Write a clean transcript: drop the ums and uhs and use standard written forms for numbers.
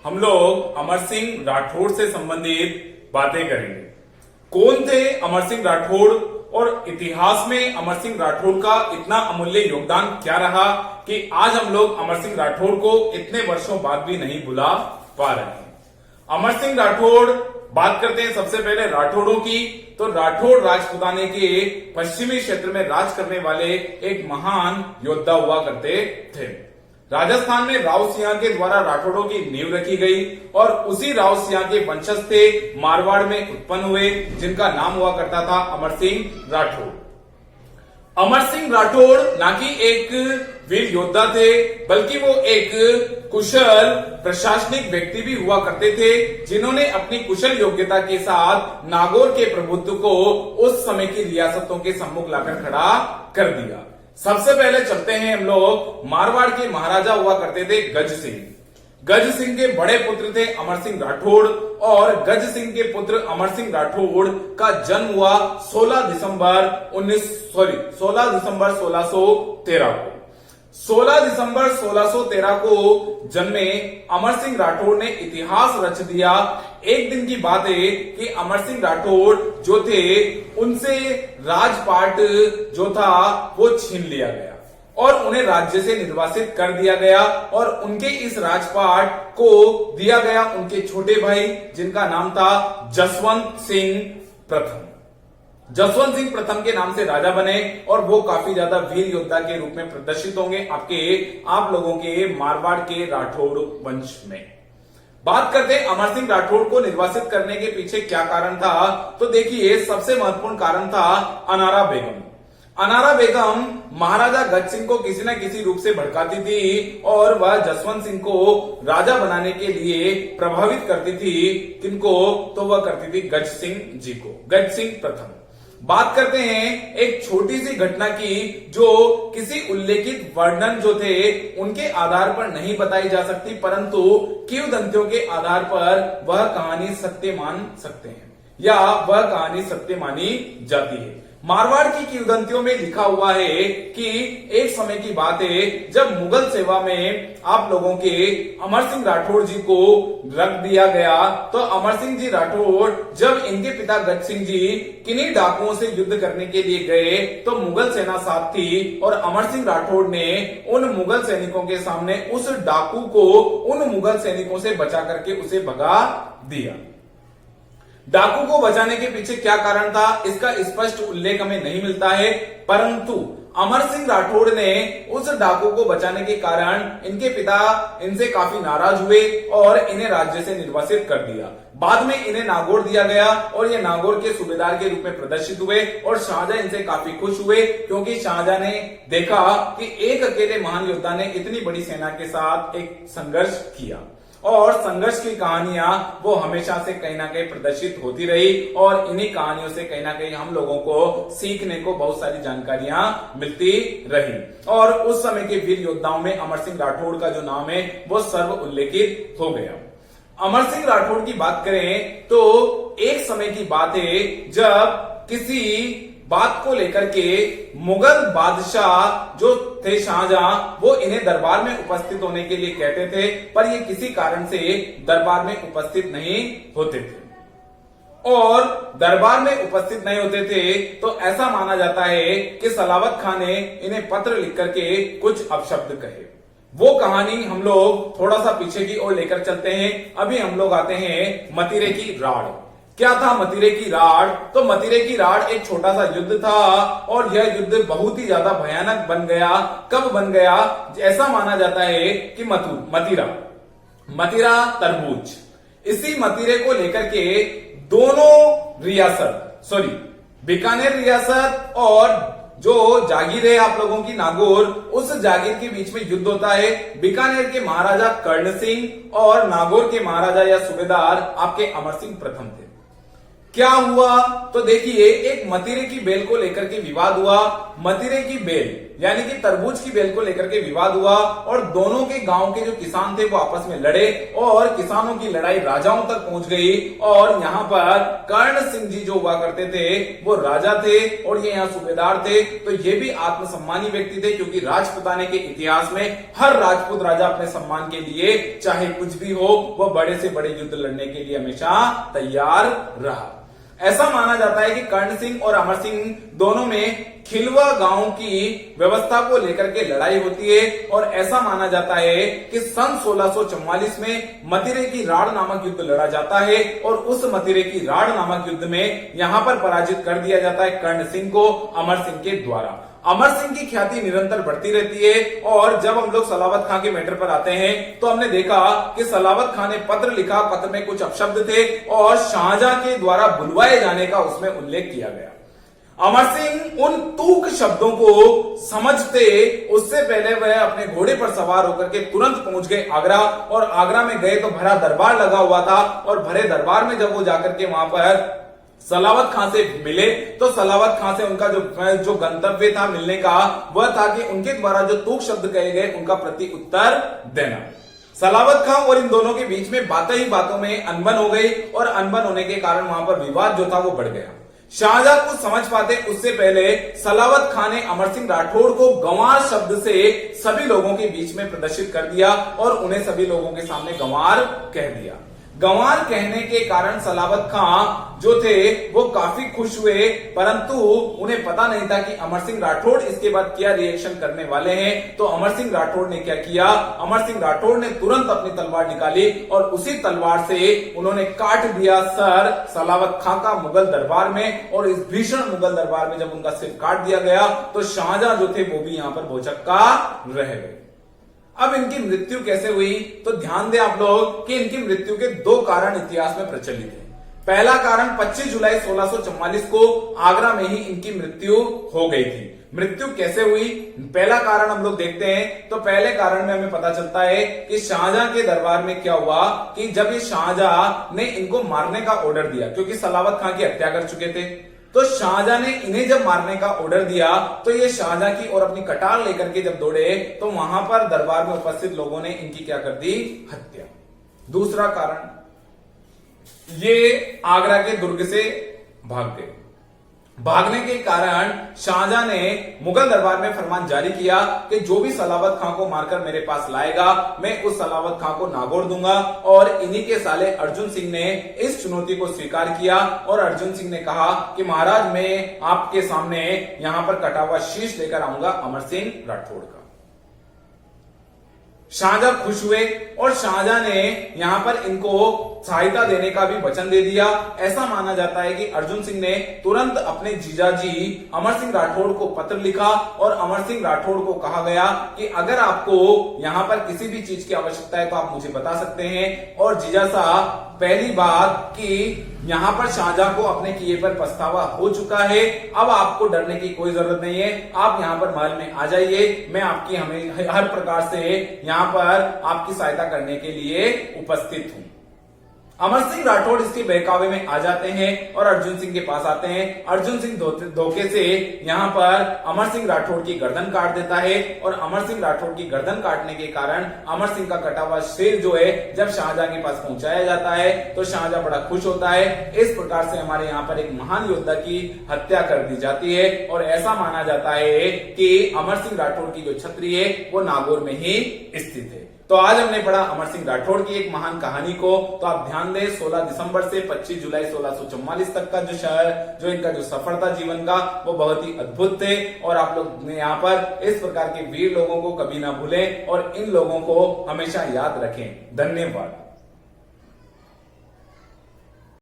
हम लोग अमर सिंह राठौड़ से संबंधित बातें करेंगे। कौन थे अमर सिंह राठौड़ और इतिहास में अमर सिंह राठौड़ का इतना अमूल्य योगदान क्या रहा कि आज हम लोग अमर सिंह राठौड़ को इतने वर्षों बाद भी नहीं भुला पा रहे हैं। अमर सिंह राठौड़, बात करते हैं सबसे पहले राठौड़ों की। तो राठौड़ राजपूताने के पश्चिमी क्षेत्र में राज करने वाले एक महान योद्धा हुआ करते थे। राजस्थान में राव सिंह के द्वारा राठौड़ों की नींव रखी गई और उसी राव सिंह के वंशज थे मारवाड़ में उत्पन्न हुए, जिनका नाम हुआ करता था अमर सिंह राठौड़। अमर सिंह राठौड़ ना कि एक वीर योद्धा थे, बल्कि वो एक कुशल प्रशासनिक व्यक्ति भी हुआ करते थे, जिन्होंने अपनी कुशल योग्यता के साथ नागौर के प्रभुत्व को उस समय की रियासतों के सम्मुख लाकर खड़ा कर दिया। सबसे पहले चलते हैं हम लोग, मारवाड़ के महाराजा हुआ करते थे गज सिंह। गज सिंह के बड़े पुत्र थे अमर सिंह राठौड़ और गज सिंह के पुत्र अमर सिंह राठौड़ का जन्म हुआ 16 दिसंबर 1613 को। 16 दिसंबर 1613 को जन्मे अमर सिंह राठौड़ ने इतिहास रच दिया। एक दिन की बात है कि अमर सिंह राठौड़ जो थे उनसे राजपाट जो था वो छीन लिया गया और उन्हें राज्य से निर्वासित कर दिया गया और उनके इस राजपाट को दिया गया उनके छोटे भाई, जिनका नाम था जसवंत सिंह प्रथम। जसवंत सिंह प्रथम के नाम से राजा बने और वो काफी ज्यादा वीर योद्धा के रूप में प्रदर्शित होंगे आप लोगों के मारवाड़ के राठौड़ वंश में। बात करते हैं अमर सिंह राठौड़ को निर्वासित करने के पीछे क्या कारण था। तो देखिए, सबसे महत्वपूर्ण कारण था अनारा बेगम। अनारा बेगम महाराजा गज सिंह को किसी न किसी रूप से भड़काती थी और वह जसवंत सिंह को राजा बनाने के लिए प्रभावित करती थी। किनको? तो वह करती थी गज सिंह जी को, गज सिंह प्रथम। बात करते हैं एक छोटी सी घटना की, जो किसी उल्लेखित वर्णन जो थे उनके आधार पर नहीं बताई जा सकती, परंतु किंवदंतियों के आधार पर वह कहानी सत्य मान सकते हैं या वह कहानी सत्य मानी जाती है। मारवाड़ की किंवदंतियों में लिखा हुआ है कि एक समय की बात है जब मुगल सेवा में आप लोगों के अमर सिंह राठौड़ जी को रख दिया गया, तो अमर सिंह जी राठौड़ जब इनके पिता गज सिंह जी किन्हीं डाकुओं से युद्ध करने के लिए गए तो मुगल सेना साथ थी और अमर सिंह राठौड़ ने उन मुगल सैनिकों के सामने उस डाकू को उन मुगल सैनिकों से बचा करके उसे भगा दिया। डाकू को बचाने के पीछे क्या कारण था, इसका स्पष्ट उल्लेख हमें नहीं मिलता है, परंतु अमर सिंह राठौड़ ने उस डाकू को बचाने के कारण इनके पिता इनसे काफी नाराज हुए और इन्हें राज्य से निर्वासित कर दिया। बाद में इन्हें नागौर दिया गया और ये नागौर के सूबेदार के रूप में प्रदर्शित हुए और शाहजहां इनसे काफी खुश हुए, क्योंकि शाहजहां ने देखा कि एक अकेले महान योद्धा ने इतनी बड़ी सेना के साथ एक संघर्ष किया और संघर्ष की कहानियां वो हमेशा से कहीं ना कहीं प्रदर्शित होती रही और इन्हीं कहानियों से कहीं ना कहीं हम लोगों को सीखने को बहुत सारी जानकारियां मिलती रही। और उस समय के वीर योद्धाओं में अमर सिंह राठौड़ का जो नाम है वो सर्व उल्लेखित हो गया। अमर सिंह राठौड़ की बात करें तो एक समय की बात है जब किसी बात को लेकर के मुगल बादशाह जो थे शाहजहां, वो इन्हें दरबार में उपस्थित होने के लिए कहते थे, पर ये किसी कारण से दरबार में उपस्थित नहीं होते थे। और दरबार में उपस्थित नहीं होते थे तो ऐसा माना जाता है कि सलावत खान ने इन्हें पत्र लिख करके कुछ अपशब्द कहे। वो कहानी हम लोग थोड़ा सा पीछे की ओर लेकर चलते हैं। अभी हम लोग आते हैं मतीरे की राड़। क्या था मतीरे की राड़? तो मतीरे की राड़ एक छोटा सा युद्ध था और यह युद्ध बहुत ही ज्यादा भयानक बन गया। कब बन गया? ऐसा माना जाता है कि मतीरा तरबूज, इसी मतीरे को लेकर के दोनों बीकानेर रियासत और जो जागीर है आप लोगों की नागौर, उस जागीर के बीच में युद्ध होता है। बीकानेर के महाराजा कर्ण सिंह और नागौर के महाराजा या सूबेदार आपके अमर सिंह प्रथम थे। क्या हुआ? तो देखिए, एक मतीरे की बेल को लेकर के विवाद हुआ। मतीरे की बेल यानी कि तरबूज की बेल को लेकर के विवाद हुआ और दोनों के गांव के जो किसान थे वो आपस में लड़े और किसानों की लड़ाई राजाओं तक पहुंच गई। और यहां पर कर्ण सिंह जी जो हुआ करते थे वो राजा थे और ये यहाँ सूबेदार थे। तो ये भी आत्मसम्मानी व्यक्ति थे, क्योंकि राजपुताने के इतिहास में हर राजपूत राजा अपने सम्मान के लिए चाहे कुछ भी हो वह बड़े से बड़े युद्ध लड़ने के लिए हमेशा तैयार रहा। ऐसा माना जाता है कि कर्ण सिंह और अमर सिंह दोनों में खिलवा गांव की व्यवस्था को लेकर के लड़ाई होती है और ऐसा माना जाता है कि सन 1644 में मतिरे की राड़ नामक युद्ध लड़ा जाता है और उस मतिरे की राड़ नामक युद्ध में यहां पर पराजित कर दिया जाता है कर्ण सिंह को अमर सिंह के द्वारा। अमर सिंह की ख्याति निरंतर बढ़ती रहती है और जब हम लोग सलावत खां के मैटर पर आते हैं तो हमने देखा कि सलावत खां ने पत्र लिखा, पत्र में कुछ अपशब्द थे और शाहजहां के द्वारा बुलवाए जाने का उसमें उल्लेख किया गया। अमर सिंह उन तूक शब्दों को समझते उससे पहले वह अपने घोड़े पर सवार होकर के तुरंत पहुंच गए आगरा और आगरा में गए तो भरा दरबार लगा हुआ था और भरे दरबार में जब वो जाकर के वहां पर सलावत खां से मिले तो सलावत खां से उनका जो गंतव्य था मिलने का वह था कि उनके द्वारा जो तूक शब्द कहे गए उनका प्रति उत्तर देना। सलावत खां और इन दोनों के बीच में बातों ही बातों में अनबन हो गई और अनबन होने के कारण वहां पर विवाद जो था वो बढ़ गया। शाहजहां को समझ पाते उससे पहले सलावत खां ने अमर सिंह राठौड़ को गंवार शब्द से सभी लोगों के बीच में प्रदर्शित कर दिया और उन्हें सभी लोगों के सामने गंवार कह दिया। गंवार कहने के कारण सलावत खां जो थे वो काफी खुश हुए, परंतु उन्हें पता नहीं था कि अमर सिंह राठौड़ इसके बाद क्या रिएक्शन करने वाले हैं। तो अमर सिंह राठौड़ ने क्या किया, अमर सिंह राठौड़ ने तुरंत अपनी तलवार निकाली और उसी तलवार से उन्होंने काट दिया सर सलावत खां का मुगल दरबार में। और इस भीषण मुगल दरबार में जब उनका सिर काट दिया गया तो शाहजहां जो थे वो भी यहां पर भौचक्का रह गए। अब इनकी मृत्यु कैसे हुई तो ध्यान दें आप लोग कि इनकी मृत्यु के दो कारण इतिहास में प्रचलित हैं। पहला कारण 25 जुलाई 1644 को आगरा में ही इनकी मृत्यु हो गई थी। मृत्यु कैसे हुई, पहला कारण हम लोग देखते हैं। तो पहले कारण में हमें पता चलता है कि शाहजहां के दरबार में क्या हुआ कि जब ये शाहजहां ने इनको मारने का ऑर्डर दिया, क्योंकि सलावत खां की हत्या कर चुके थे, तो शाहजहां ने इन्हें जब मारने का ऑर्डर दिया तो ये शाहजहां की और अपनी कटार लेकर के जब दौड़े तो वहां पर दरबार में उपस्थित लोगों ने इनकी क्या कर दी, हत्या। दूसरा कारण, ये आगरा के दुर्ग से भाग गए। भागने के कारण शाहजहां ने मुगल दरबार में फरमान जारी किया कि जो भी सलावत खां को मारकर मेरे पास लाएगा मैं उस सलावत खां को नागौर दूंगा। और इन्हीं के साले अर्जुन सिंह ने इस चुनौती को स्वीकार किया और अर्जुन सिंह ने कहा कि महाराज मैं आपके सामने यहां पर कटा हुआ शीश लेकर आऊंगा अमर सिंह राठौड़ का। शाहजहां खुश हुए और शाहजहां ने यहां पर इनको सहायता देने का भी वचन दे दिया। ऐसा माना जाता है कि अर्जुन सिंह ने तुरंत अपने जीजाजी अमर सिंह राठौड़ को पत्र लिखा और अमर सिंह राठौड़ को कहा गया कि अगर आपको यहां पर किसी भी चीज की आवश्यकता है तो आप मुझे बता सकते हैं। और जीजा साहब, पहली बात कि यहां पर शाहजहां को अपने किए पर पछतावा हो चुका है, अब आपको डरने की कोई जरूरत नहीं है, आप यहां पर महल में आ जाइए, मैं आपकी हमें हर प्रकार से यहां पर आपकी सहायता करने के लिए उपस्थित हूं। अमर सिंह राठौड़ इसके बहकावे में आ जाते हैं और अर्जुन सिंह के पास आते हैं। अर्जुन सिंह धोखे से यहां पर अमर सिंह राठौड़ की गर्दन काट देता है और अमर सिंह राठौड़ की गर्दन काटने के कारण अमर सिंह का कटा हुआ सिर जो है जब शाहजहां के पास पहुंचाया जाता है तो शाहजहां बड़ा खुश होता है। इस प्रकार से हमारे यहाँ पर एक महान योद्धा की हत्या कर दी जाती है और ऐसा माना जाता है कि अमर सिंह राठौड़ की जो छतरी है वो नागौर में ही स्थित है। तो आज हमने पढ़ा अमर सिंह राठौड़ की एक महान कहानी को। तो आप ध्यान दें 16 दिसंबर से 25 जुलाई 1644 तक का जो इनका जो सफर था जीवन का वो बहुत ही अद्भुत थे। और आप लोग यहाँ पर इस प्रकार के वीर लोगों को कभी ना भूलें और इन लोगों को हमेशा याद रखें। धन्यवाद।